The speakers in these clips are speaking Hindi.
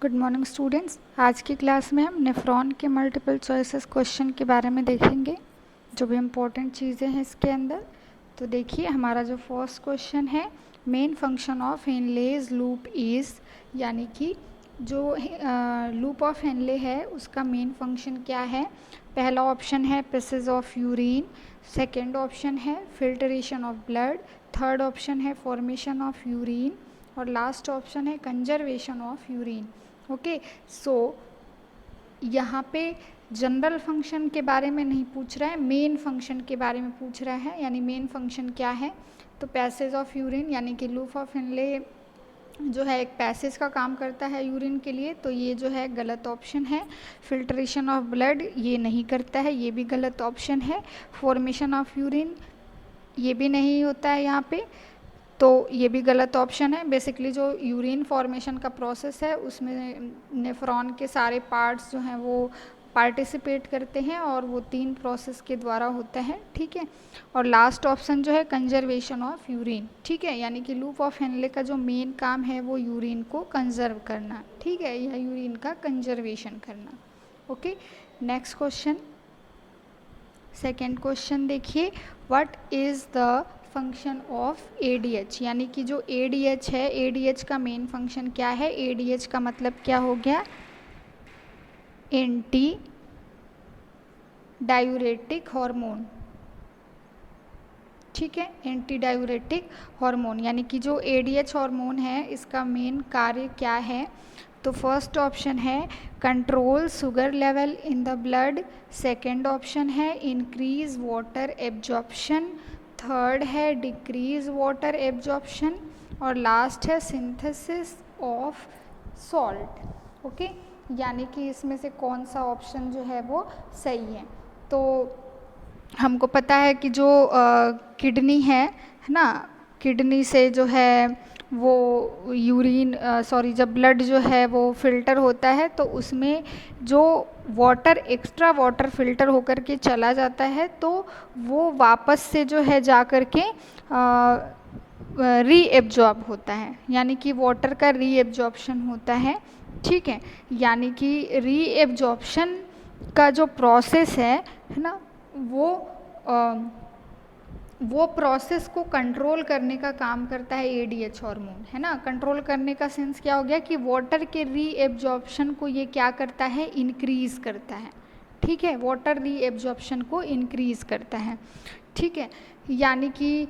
Good morning students. आज की क्लास में हम नेफ्रॉन के मल्टीपल चॉइसेस क्वेश्चन के बारे में देखेंगे, जो भी इम्पोर्टेंट चीज़ें हैं इसके अंदर। तो देखिए, हमारा जो फर्स्ट क्वेश्चन है, main function of Henle's loop is, यानी कि जो लूप ऑफ हेनले है उसका मेन फंक्शन क्या है। पहला ऑप्शन है passage of urine, second option है filtration of blood, third option है फॉर्मेशन ऑफ यूरिन और लास्ट ऑप्शन है conservation of urine. Okay, so यहाँ पे जनरल फंक्शन के बारे में नहीं पूछ रहा है, मेन फंक्शन के बारे में पूछ रहा है। यानी मेन फंक्शन क्या है, तो पैसेज ऑफ यूरिन यानी कि लूप ऑफ हेनले जो है एक पैसेज का काम करता है यूरिन के लिए, तो ये जो है गलत ऑप्शन है। फिल्ट्रेशन ऑफ ब्लड ये नहीं करता है, ये भी गलत ऑप्शन है। फॉर्मेशन ऑफ यूरिन ये भी नहीं होता है यहाँ पे, तो ये भी गलत ऑप्शन है। बेसिकली जो यूरिन फॉर्मेशन का प्रोसेस है उसमें नेफ्रॉन के सारे पार्ट्स जो हैं वो पार्टिसिपेट करते हैं और वो 3 प्रोसेस के द्वारा होता है, ठीक है। और लास्ट ऑप्शन जो है कंजर्वेशन ऑफ यूरिन, ठीक है, यानी कि लूप ऑफ हेनले का जो मेन काम है वो यूरिन को कंजर्व करना, ठीक है, या यूरिन का कंजर्वेशन करना। Okay, next question, second question देखिए, what is the function of ADH, यानी कि जो ADH है, ADH का मेन फंक्शन क्या है। ADH का मतलब क्या हो गया, एंटी डायूरेटिक हार्मोन, ठीक है, एंटी डायूरेटिक हार्मोन। यानी कि जो ADH हार्मोन है इसका मेन कार्य क्या है, तो फर्स्ट ऑप्शन है control sugar level in the blood, second option है इंक्रीज वाटर एब्जॉर्प्शन, थर्ड है डिक्रीज वाटर एब्जॉर्प्शन और लास्ट है सिंथेसिस ऑफ सॉल्ट। ओके, यानी कि इसमें से कौन सा ऑप्शन जो है वो सही है। तो हमको पता है कि जो किडनी है ना, किडनी से जो है वो यूरिन जब ब्लड जो है वो फिल्टर होता है तो उसमें जो वाटर एक्स्ट्रा वाटर फिल्टर होकर के चला जाता है, तो वो वापस से जो है जा कर के री एब्जॉर्ब होता है, यानी कि वाटर का री एब्जॉर्प्शन होता है, ठीक है। यानी कि री एब्जॉर्प्शन का जो प्रोसेस है ना, वो प्रोसेस को कंट्रोल करने का काम करता है ADH हार्मोन, है ना। कंट्रोल करने का सेंस क्या हो गया कि वाटर के री एब्जॉर्प्शन को ये क्या करता है, इंक्रीज करता है, ठीक है, वाटर री एब्जॉर्प्शन को इंक्रीज करता है, ठीक है। यानी कि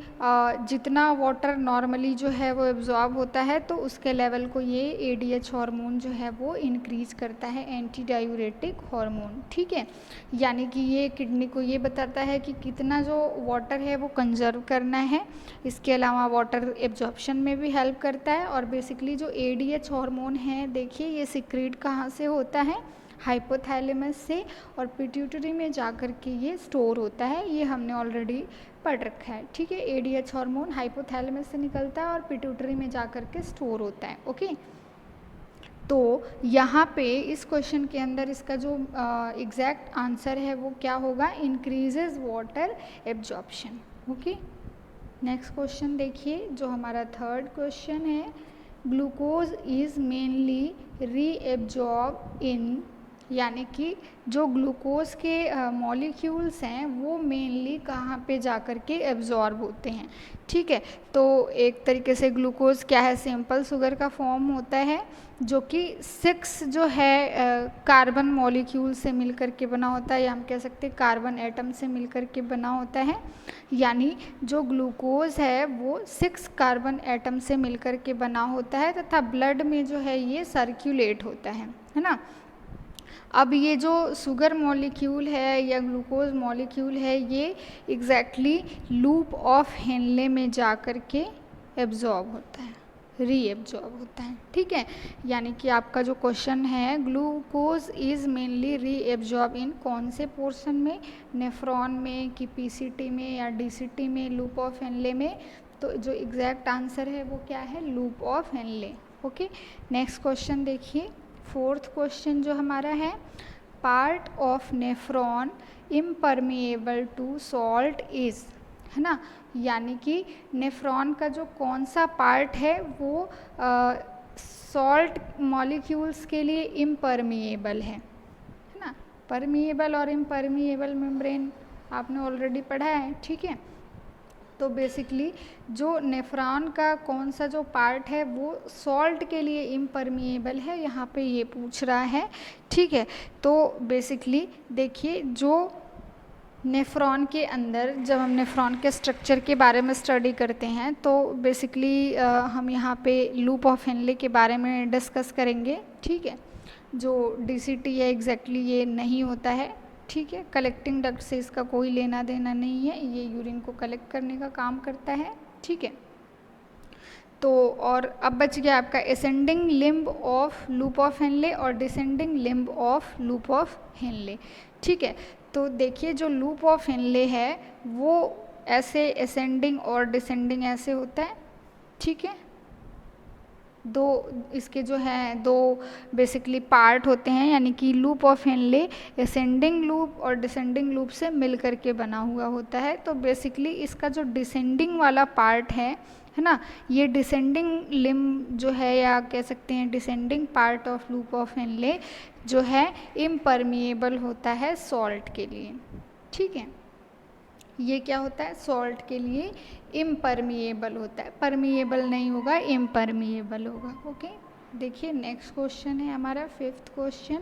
जितना वाटर नॉर्मली जो है वो एब्जॉर्ब होता है तो उसके लेवल को ये ADH हार्मोन जो है वो इंक्रीज करता है, एंटी डायूरेटिक हार्मोन, ठीक है। यानी कि ये किडनी को ये बताता है कि कितना जो वाटर है वो कंजर्व करना है। इसके अलावा वाटर एब्जॉर्प्शन में भी हेल्प करता है। और बेसिकली जो ADH हार्मोन है, देखिए ये सिक्रीट कहाँ से होता है, हाइपोथैलेमस से, और पिट्यूटरी में जाकर के ये स्टोर होता है, ये हमने ऑलरेडी पढ़ रखा है, ठीक है। ADH हार्मोन हाइपोथैलेमस से निकलता है और पिट्यूटरी में जाकर के स्टोर होता है। ओके, तो यहाँ पे इस क्वेश्चन के अंदर इसका जो एग्जैक्ट आंसर है वो क्या होगा, increases water absorption. Okay, next question देखिए, जो हमारा थर्ड क्वेश्चन है, ग्लूकोज इज मेनली रीएब्जॉर्ब इन, यानी कि जो ग्लूकोज के मॉलिक्यूल्स हैं वो मेनली कहाँ पे जाकर के एब्जॉर्ब होते हैं, ठीक है। तो एक तरीके से ग्लूकोज क्या है, सिंपल शुगर का फॉर्म होता है जो कि 6 जो है कार्बन मॉलिक्यूल से मिलकर के बना होता है, या हम कह सकते हैं कार्बन एटम से मिलकर के बना होता है। यानी जो ग्लूकोज है वो 6 कार्बन एटम से मिलकर के बना होता है तथा ब्लड में जो है ये सर्क्यूलेट होता है ना। अब ये जो शुगर मॉलिक्यूल है या ग्लूकोज मॉलिक्यूल है, ये एग्जैक्टली लूप ऑफ हेनले में जा कर के एब्जॉर्ब होता है, रीएब्जॉर्ब होता है, ठीक है। यानी कि आपका जो क्वेश्चन है, ग्लूकोज इज़ मेनली रीएब्जॉर्ब इन कौन से पोर्शन में, नेफ्रॉन में कि PCT में या DCT में, लूप ऑफ हेनले में, तो जो एग्जैक्ट आंसर है वो क्या है, loop of Henle. Okay, next question देखिए, फोर्थ क्वेश्चन जो हमारा है, part of nephron impermeable to salt is, है ना। यानी कि नेफ्रॉन का जो कौन सा पार्ट है वो सॉल्ट मॉलिक्यूल्स के लिए इम्परमिएबल है ना। परमिएबल और इम्परमिएबल मेम्ब्रेन आपने ऑलरेडी पढ़ा है, ठीक है। तो बेसिकली जो नेफ्रॉन का कौन सा जो पार्ट है वो सॉल्ट के लिए इम्परमिएबल है, यहाँ पे ये पूछ रहा है, ठीक है। तो बेसिकली देखिए जो नेफ्रॉन के अंदर जब हम नेफ्रॉन के स्ट्रक्चर के बारे में स्टडी करते हैं तो बेसिकली हम यहाँ पे लूप ऑफ हेनले के बारे में डिस्कस करेंगे, ठीक है। जो डीसीटी है एग्जैक्टली ये नहीं होता है, ठीक है। कलेक्टिंग डक्ट से इसका कोई लेना देना नहीं है, ये यूरिन को कलेक्ट करने का काम करता है, ठीक है। तो और अब बच गया आपका ascending limb of loop of Henle और descending limb of loop of Henle, ठीक है। तो देखिए जो लूप ऑफ हेनले है वो ऐसे असेंडिंग और डिसेंडिंग ऐसे होता है, ठीक है। दो इसके जो हैं दो बेसिकली पार्ट होते हैं, यानी कि loop of Henley ascending loop और डिसेंडिंग लूप से मिल करके बना हुआ होता है। तो बेसिकली इसका जो डिसेंडिंग वाला पार्ट है ना, ये डिसेंडिंग लिम्ब जो है या कह सकते हैं descending part of loop of Henley जो है इम्परमिएबल होता है सॉल्ट के लिए, ठीक है। ये क्या होता है, सॉल्ट के लिए इम्परमिएबल होता है, परमिएबल नहीं होगा, इम्परमिएबल होगा, ओके। देखिए नेक्स्ट क्वेश्चन है हमारा 5th question,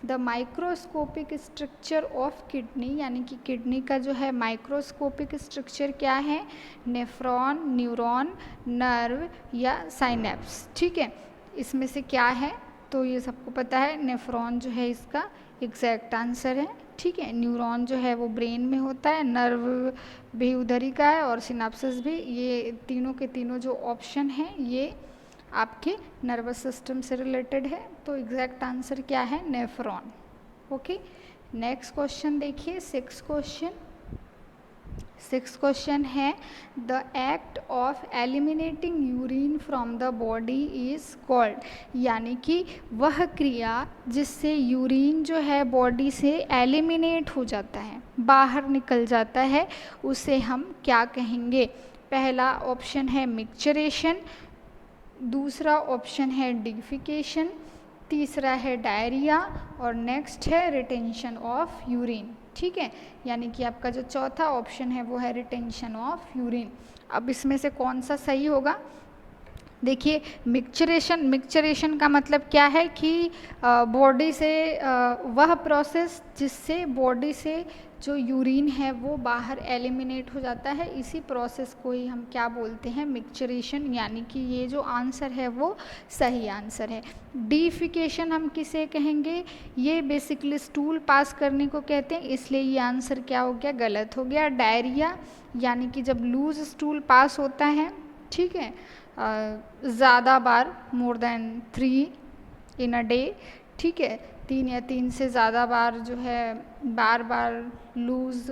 the microscopic structure of kidney, यानी कि किडनी का जो है माइक्रोस्कोपिक स्ट्रक्चर क्या है, नेफ्रॉन, न्यूरॉन, नर्व या साइनेप्स, ठीक है। इसमें से क्या है, तो ये सबको पता है नेफ्रॉन जो है इसका एग्जैक्ट आंसर है, ठीक है। न्यूरॉन जो है वो ब्रेन में होता है, नर्व भी उधर ही का है और सिनाप्सिस भी, ये तीनों के तीनों जो ऑप्शन हैं ये आपके नर्वस सिस्टम से रिलेटेड है। तो एग्जैक्ट आंसर क्या है, नेफ्रॉन, ओके। नेक्स्ट क्वेश्चन देखिए 6th क्वेश्चन। 6th क्वेश्चन है the act of eliminating urine from the body is called, यानी कि वह क्रिया जिससे यूरिन जो है बॉडी से एलिमिनेट हो जाता है, बाहर निकल जाता है, उसे हम क्या कहेंगे। पहला ऑप्शन है मिक्सचरेशन, दूसरा ऑप्शन है डिफिकेशन, तीसरा है डायरिया और नेक्स्ट है रिटेंशन ऑफ यूरिन, ठीक है। यानी कि आपका जो चौथा ऑप्शन है वो है रिटेंशन ऑफ यूरिन। अब इसमें से कौन सा सही होगा, देखिए मिक्सचरेशन का मतलब क्या है कि बॉडी से वह प्रोसेस जिससे बॉडी से जो यूरिन है वो बाहर एलिमिनेट हो जाता है, इसी प्रोसेस को ही हम क्या बोलते हैं, मिक्सचरेशन, यानी कि ये जो आंसर है वो सही आंसर है। डिफिकेशन हम किसे कहेंगे, ये बेसिकली स्टूल पास करने को कहते हैं, इसलिए ये आंसर क्या हो गया, गलत हो गया। डायरिया यानी कि जब लूज स्टूल पास होता है, ठीक है, ज़्यादा बार, more than 3 in a day, ठीक है, 3 या 3 से ज़्यादा बार जो है बार बार लूज़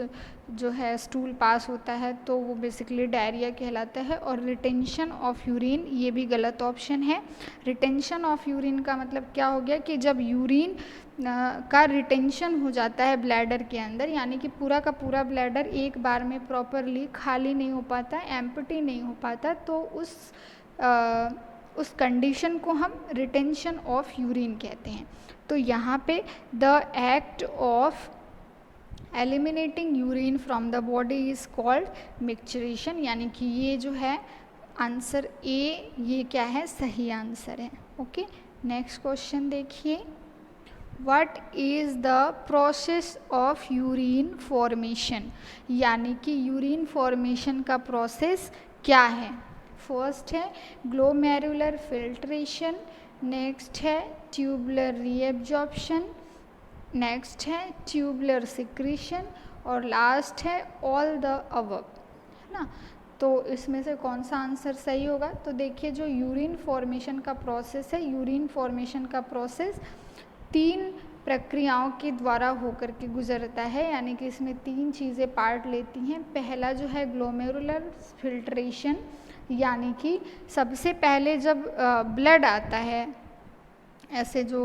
जो है स्टूल पास होता है तो वो बेसिकली डायरिया कहलाता है। और रिटेंशन ऑफ यूरिन ये भी गलत ऑप्शन है। रिटेंशन ऑफ यूरिन का मतलब क्या हो गया कि जब यूरिन का रिटेंशन हो जाता है ब्लैडर के अंदर, यानी कि पूरा का पूरा ब्लैडर एक बार में प्रॉपरली खाली नहीं हो पाता, एम्प्टी नहीं हो पाता, तो उस कंडीशन को हम रिटेंशन ऑफ यूरिन कहते हैं। तो यहाँ पे the act of eliminating urine from the body is called micturition, यानी कि ये जो है आंसर ए, ये क्या है, सही आंसर है, ओके। नेक्स्ट क्वेश्चन देखिए, what is the process of urine formation, यानी कि यूरिन फॉर्मेशन का प्रोसेस क्या है। फर्स्ट है ग्लोमेरुलर फिल्ट्रेशन, नेक्स्ट है ट्यूबुलर रीएब्जॉर्प्शन, नेक्स्ट है ट्यूबुलर सिक्रीशन और लास्ट है ऑल द अबव, है ना। तो इसमें से कौन सा आंसर सही होगा, तो देखिए जो यूरिन फॉर्मेशन का प्रोसेस है, यूरिन फॉर्मेशन का प्रोसेस 3 प्रक्रियाओं के द्वारा होकर के गुजरता है, यानी कि इसमें 3 चीज़ें पार्ट लेती हैं। पहला जो है ग्लोमेरुलर फिल्ट्रेशन, यानी कि सबसे पहले जब ब्लड आता है, ऐसे जो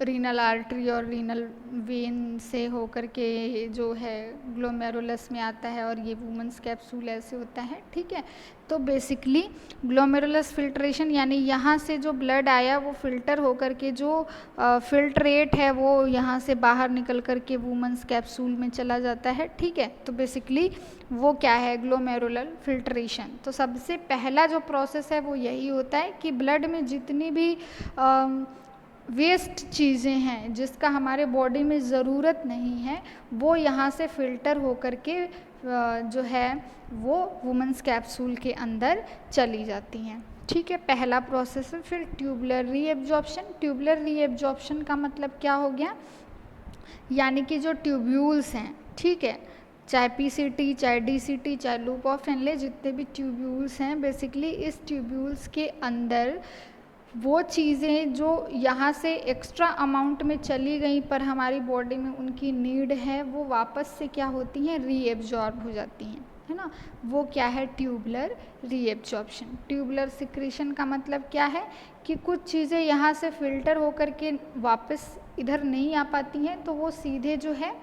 रीनल आर्टरी और रीनल वेन से होकर के जो है ग्लोमेरुलस में आता है और ये वुमेन्स कैप्सूल ऐसे होता है, ठीक है। तो बेसिकली ग्लोमेरुलस फिल्ट्रेशन यानी यहाँ से जो ब्लड आया वो फिल्टर होकर के जो फिल्ट्रेट है वो यहाँ से बाहर निकल कर के वुमेन्स कैप्सूल में चला जाता है, ठीक है। तो बेसिकली वो क्या है, ग्लोमेरुलर फिल्ट्रेशन। तो सबसे पहला जो प्रोसेस है वो यही होता है कि ब्लड में जितनी भी वेस्ट चीज़ें हैं जिसका हमारे बॉडी में ज़रूरत नहीं है वो यहाँ से फ़िल्टर होकर के जो है वो वुमेन्स कैप्सूल के अंदर चली जाती हैं, ठीक है। पहला प्रोसेस है। फिर ट्यूबुलर रीएब्जॉर्प्शन। ट्यूबुलर रीएब्जॉर्प्शन का मतलब क्या हो गया, यानी कि जो ट्यूब्यूल्स हैं, ठीक है, चाहे पीसीटी, चाहे डीसीटी, चाहे लूप ऑफ हेनले, जितने भी ट्यूब्यूल्स हैं, बेसिकली इस ट्यूब्यूल्स के अंदर वो चीज़ें जो यहाँ से एक्स्ट्रा अमाउंट में चली गई पर हमारी बॉडी में उनकी नीड है वो वापस से क्या होती हैं, रीएब्जॉर्ब हो जाती हैं, है ना। वो क्या है, ट्यूबुलर रीएब्जॉर्प्शन। ट्यूबुलर सिक्रीशन का मतलब क्या है कि कुछ चीज़ें यहाँ से फिल्टर होकर के वापस इधर नहीं आ पाती हैं तो वो सीधे जो है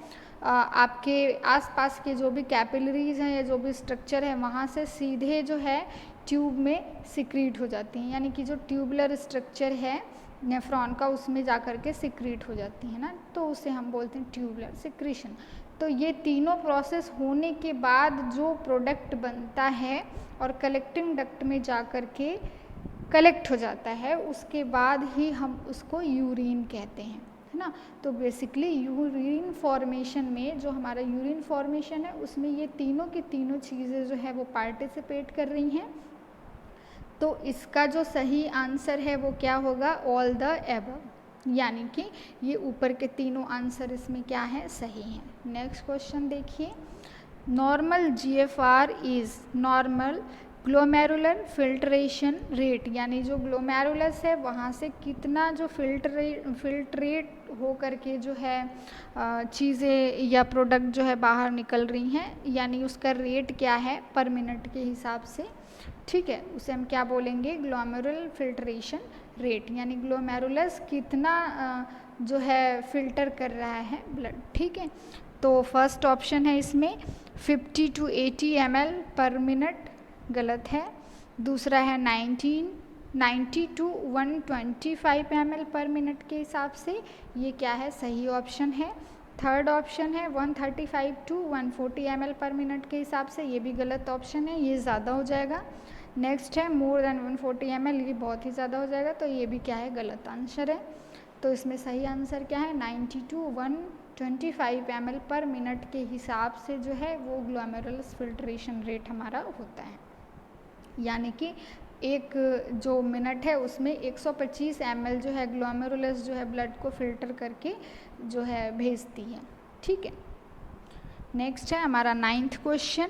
आपके आसपास के जो भी कैपिलरीज हैं या जो भी स्ट्रक्चर है वहाँ से सीधे जो है ट्यूब में सिक्रीट हो जाती हैं, यानी कि जो ट्यूबुलर स्ट्रक्चर है नेफ्रॉन का उसमें जा कर के सिक्रीट हो जाती है ना, तो उसे हम बोलते हैं ट्यूबुलर सिक्रीशन। तो ये तीनों प्रोसेस होने के बाद जो प्रोडक्ट बनता है और कलेक्टिंग डक्ट में जा कर के कलेक्ट हो जाता है उसके बाद ही हम उसको यूरिन कहते हैं, है ना। तो बेसिकली यूरिन फॉर्मेशन में जो हमारा यूरिन फॉर्मेशन है उसमें ये तीनों की तीनों चीज़ें जो है वो पार्टिसिपेट कर रही हैं। तो इसका जो सही आंसर है वो क्या होगा, ऑल द एबव, यानी कि ये ऊपर के तीनों आंसर इसमें क्या है, सही हैं। नेक्स्ट क्वेश्चन देखिए, normal GFR is normal glomerular filtration rate, यानी जो ग्लोमेरुलस है वहाँ से कितना जो फिल्ट्रेट हो करके जो है चीज़ें या प्रोडक्ट जो है बाहर निकल रही हैं, यानी उसका रेट क्या है पर मिनट के हिसाब से, ठीक है। उसे हम क्या बोलेंगे, ग्लोमेरुलर फिल्ट्रेशन रेट, यानी ग्लोमेरुलस कितना जो है फिल्टर कर रहा है ब्लड, ठीक है। तो फर्स्ट ऑप्शन है इसमें 50 to 80 ml पर मिनट, गलत है। दूसरा है 90 to 125 ml पर मिनट के हिसाब से, ये क्या है, सही ऑप्शन है। थर्ड ऑप्शन है 135 to 140 ml पर मिनट के हिसाब से, ये भी गलत ऑप्शन है, ये ज़्यादा हो जाएगा। नेक्स्ट है मोर देन 140 ml, ये बहुत ही ज़्यादा हो जाएगा, तो ये भी क्या है, गलत आंसर है। तो इसमें सही आंसर क्या है, 90 to 125 ml पर मिनट के हिसाब से जो है वो ग्लोमेरुलस फिल्ट्रेशन रेट हमारा होता है, यानी कि एक जो मिनट है उसमें 125 ml जो है ग्लोमेरुलस जो है ब्लड को फिल्टर करके जो है भेजती है, ठीक है। नेक्स्ट है हमारा 9th question,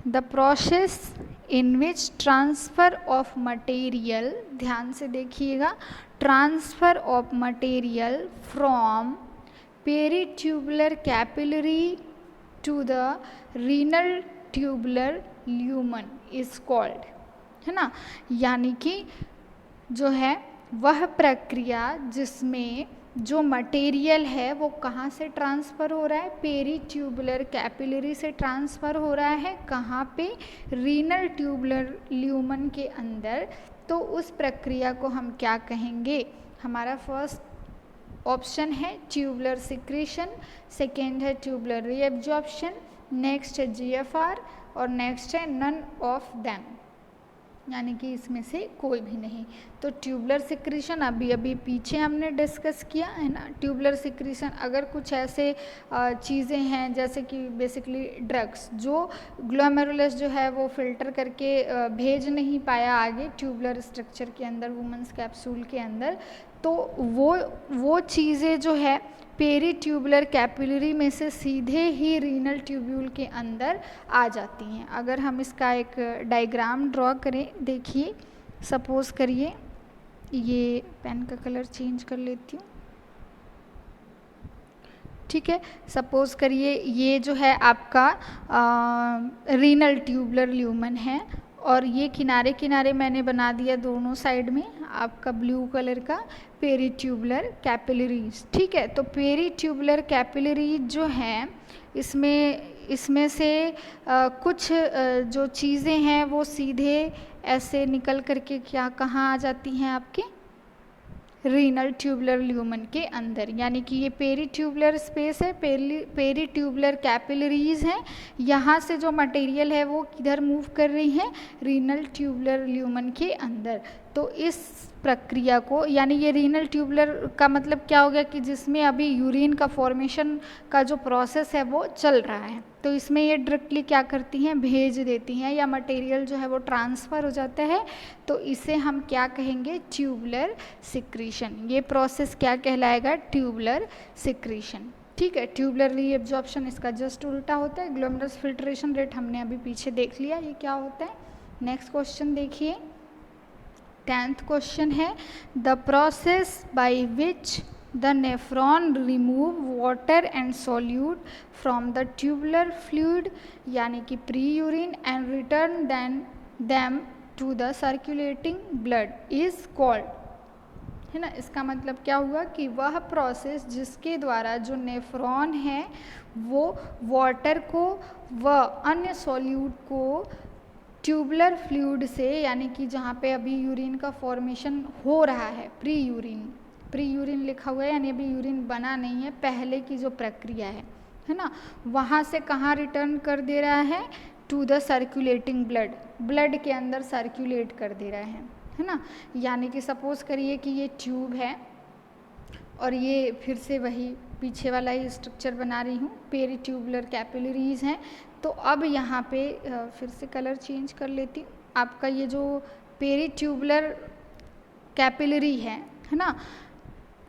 the process in which transfer of material, ध्यान से देखिएगा, transfer of material from peritubular capillary to the renal tubular lumen is called, है ना। यानी कि जो है वह प्रक्रिया जिसमें जो मटेरियल है वो कहाँ से ट्रांसफ़र हो रहा है, पेरीट्यूबुलर कैपिलरी से ट्रांसफ़र हो रहा है, कहाँ पे, रीनल ट्यूबुलर ल्यूमन के अंदर। तो उस प्रक्रिया को हम क्या कहेंगे, हमारा फर्स्ट ऑप्शन है ट्यूबुलर सिक्रीशन, सेकेंड है ट्यूबुलर रीएब्जॉर्प्शन, नेक्स्ट है जीएफआर और नेक्स्ट है नन ऑफ देम, यानी कि इसमें से कोई भी नहीं। तो ट्यूबुलर सिक्रीशन अभी पीछे हमने डिस्कस किया है ना। ट्यूबुलर सिक्रीशन अगर कुछ ऐसे चीज़ें हैं जैसे कि बेसिकली ड्रग्स जो ग्लोमेरुलस जो है वो फिल्टर करके भेज नहीं पाया आगे ट्यूबुलर स्ट्रक्चर के अंदर, वुमेन्स कैप्सूल के अंदर, तो वो चीज़ें जो है पेरीट्यूबुलर कैपिलरी में से सीधे ही रीनल ट्यूब्यूल के अंदर आ जाती हैं। अगर हम इसका एक डायग्राम ड्रॉ करें, देखिए, सपोज़ करिए, ये पेन का कलर चेंज कर लेती हूँ, ठीक है। सपोज़ करिए ये जो है आपका रीनल ट्यूबुलर ल्यूमन है और ये किनारे किनारे मैंने बना दिया दोनों साइड में, आपका ब्लू कलर का पेरीट्यूबुलर कैपिलरीज। ठीक है, तो पेरीट्यूबुलर कैपिलरीज जो हैं इसमें से कुछ जो चीज़ें हैं वो सीधे ऐसे निकल करके क्या कहाँ आ जाती हैं आपके रीनल ट्यूबुलर ल्यूमन के अंदर, यानी कि ये पेरीट्यूबुलर स्पेस है, पेरीट्यूबुलर कैपिलरीज हैं, यहाँ से जो मटेरियल है वो किधर मूव कर रही है, रीनल ट्यूबुलर ल्यूमन के अंदर। तो इस प्रक्रिया को, यानी ये रीनल ट्यूबुलर का मतलब क्या हो गया कि जिसमें अभी यूरिन का फॉर्मेशन का जो प्रोसेस है वो चल रहा है, तो इसमें ये डायरेक्टली क्या करती हैं, भेज देती हैं, या मटेरियल जो है वो ट्रांसफ़र हो जाता है, तो इसे हम क्या कहेंगे, ट्यूबुलर सिक्रीशन। ये प्रोसेस क्या कहलाएगा, ट्यूबुलर सिक्रीशन। ठीक है, ट्यूबुलर रीएब्जॉर्प्शन इसका जस्ट उल्टा होता है। ग्लोमेरुलस फिल्ट्रेशन रेट हमने अभी पीछे देख लिया, ये क्या होता है। नेक्स्ट क्वेश्चन देखिए, 10th क्वेश्चन है, the process by which the nephron remove water and solute from the tubular fluid यानी कि pre urine and return them to the circulating blood is called, है ना। इसका मतलब क्या हुआ कि वह प्रोसेस जिसके द्वारा जो नेफ्रॉन है वो वाटर को व अन्य सॉल्यूट को ट्यूबुलर फ्लूइड से, यानी कि जहाँ पे अभी यूरिन का फॉर्मेशन हो रहा है, प्री यूरिन लिखा हुआ है, यानी अभी यूरिन बना नहीं है, पहले की जो प्रक्रिया है ना, वहाँ से कहाँ रिटर्न कर दे रहा है, टू द सर्कुलेटिंग ब्लड के अंदर सर्कुलेट कर दे रहा है ना। यानी कि सपोज करिए कि ये ट्यूब है और ये फिर से वही पीछे वाला ही स्ट्रक्चर बना रही हूँ, पेरीट्यूबुलर कैपिलरीज हैं। तो अब यहाँ पे फिर से कलर चेंज कर लेती हूँ, आपका ये जो पेरीट्यूबुलर कैपिलरी है ना,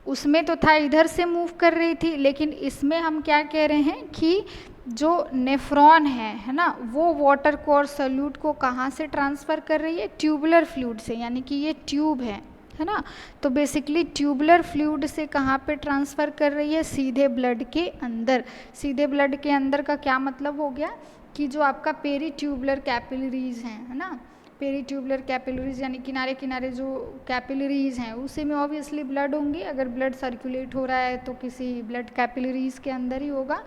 उसमें तो था इधर से मूव कर रही थी, लेकिन इसमें हम क्या कह रहे हैं कि जो नेफ्रॉन है ना, वो वाटर को और सॉल्यूट को कहाँ से ट्रांसफ़र कर रही है, ट्यूबुलर फ्लूइड से, यानी कि ये ट्यूब है ना। तो बेसिकली ट्यूबुलर फ्लूइड से कहाँ पे ट्रांसफ़र कर रही है, सीधे ब्लड के अंदर। सीधे ब्लड के अंदर का क्या मतलब हो गया कि जो आपका पेरीट्यूबुलर कैपिलरीज हैं, है ना, पेरीट्यूबुलर कैपिलरीज यानी किनारे किनारे जो कैपिलरीज हैं उसी में ऑब्वियसली ब्लड होंगी। अगर ब्लड सर्कुलेट हो रहा है तो किसी ब्लड कैपिलरीज के अंदर ही होगा।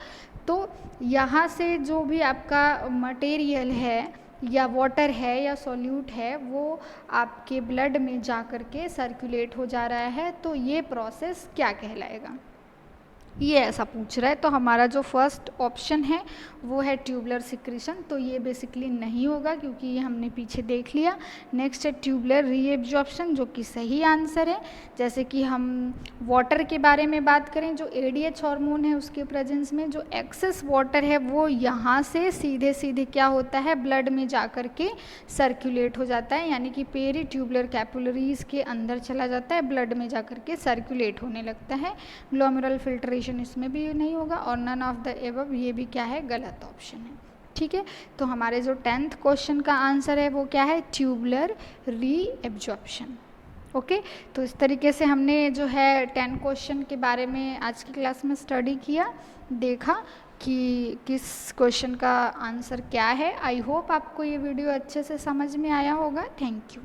तो यहाँ से जो भी आपका मटेरियल है या वाटर है या सॉल्यूट है वो आपके ब्लड में जा कर के सर्कुलेट हो जा रहा है, तो ये प्रोसेस क्या कहलाएगा, ये ऐसा पूछ रहा है। तो हमारा जो फर्स्ट ऑप्शन है वो है ट्यूबुलर सिक्रीशन, तो ये बेसिकली नहीं होगा क्योंकि ये हमने पीछे देख लिया। नेक्स्ट है ट्यूबुलर रीएब्जॉर्प्शन, जो कि सही आंसर है। जैसे कि हम वाटर के बारे में बात करें, जो एडीएच हार्मोन है उसके प्रेजेंस में जो एक्सेस वाटर है वो यहाँ से सीधे सीधे क्या होता है, ब्लड में जा कर के सर्कुलेट हो जाता है, यानी कि पेरीट्यूबुलर कैपिलरीज के अंदर चला जाता है, ब्लड में जा कर के सर्कुलेट होने लगता है। ग्लोमेरुलर फिल्ट्रेशन इसमें भी नहीं होगा, और नन ऑफ द एबव ये भी क्या है, गलत ऑप्शन है। ठीक है, तो हमारे जो 10th क्वेश्चन का आंसर है वो क्या है, ट्यूबुलर रीएब्जॉर्प्शन। ओके, तो इस तरीके से हमने जो है 10 क्वेश्चन के बारे में आज की क्लास में स्टडी किया, देखा कि किस क्वेश्चन का आंसर क्या है। आई होप आपको ये वीडियो अच्छे से समझ में आया होगा। Thank you.